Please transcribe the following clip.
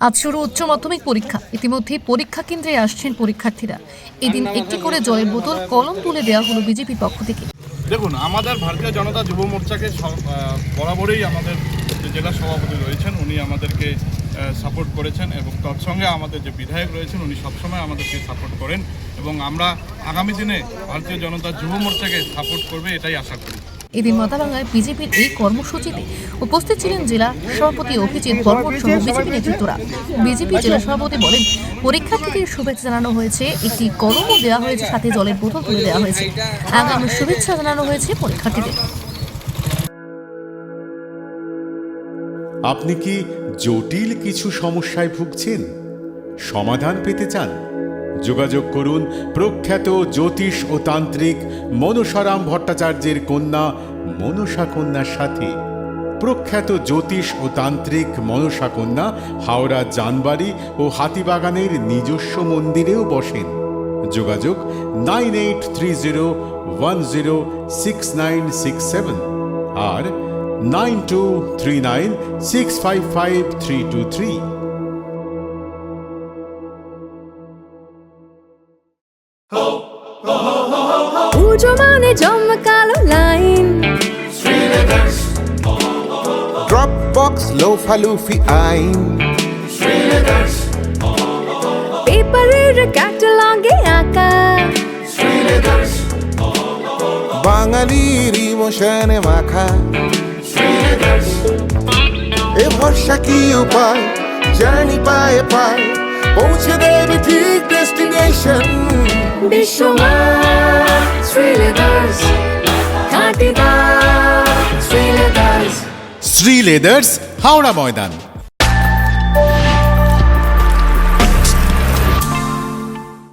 আজ শুরু উচ্চ মাধ্যমিক পরীক্ষা। ইতিমধ্যে পরীক্ষা কেন্দ্রে আসছেন পরীক্ষার্থীরা। এদিন একটি করে জলের বোতল, কলম তুলে দেওয়া হলো বিজেপির পক্ষ থেকে। দেখুন, আমাদের ভারতীয় জনতা যুব মোর্চাকে বরাবরই আমাদের যে জেলা সভাপতি রয়েছেন উনি আমাদেরকে সাপোর্ট করেছেন এবং তৎসঙ্গে আমাদের যে বিধায়ক রয়েছেন উনি সবসময় আমাদেরকে সাপোর্ট করেন এবং আমরা আগামী দিনে ভারতীয় জনতা যুব মোর্চাকে সাপোর্ট করবে এটাই আশা করি। এদিন মাথাভাঙ্গায় বিজেপির এই কর্মসূচিতে উপস্থিত ছিলেন জেলা সভাপতি অভিজিৎ বর্মন সহ বিজেপি নেতৃত্বরা। বিজেপি জেলা সভাপতি বলেন, পরীক্ষার্থীদের শুভেচ্ছা জানানো হয়েছে, একটি কলমও দেওয়া হয়েছে, সাথে জলের বোতল তুলে দেওয়া হয়েছে। আগামী শুভেচ্ছা জানানো হয়েছে পরীক্ষার্থীদের। আপনি কি জটিল কিছু সমস্যায় ভুগছেন? সমাধান পেতে চান? যোগাযোগ করুন প্রখ্যাত জ্যোতিষ ও তান্ত্রিক মনসারাম ভট্টাচার্যের কন্যা মনসা কন্যার সাথে। প্রখ্যাত জ্যোতিষ ও তান্ত্রিক মনসা কন্যা হাওড়া জানবাড়ি ও হাতিবাগানের নিজস্ব মন্দিরেও বসেন। যোগাযোগ 9830106967 আর 9239655323। পুজো মানে জমকালো লাইন, Dropbox লোফালুফি আইন, পেপারের ক্যাটালগে আঁকা, বাঙালির ইমোশনে মাখা। এ ভরসা কি উপায়, জার্নি পায়ে পায় পৌঁছে দেবে ঠিক ডেস্টিনেশন। বিশ্বমান শ্রীলেদার্স, কাটিদার শ্রীলেদার্স। শ্রী লেদার্স, হাওড়া ময়দান।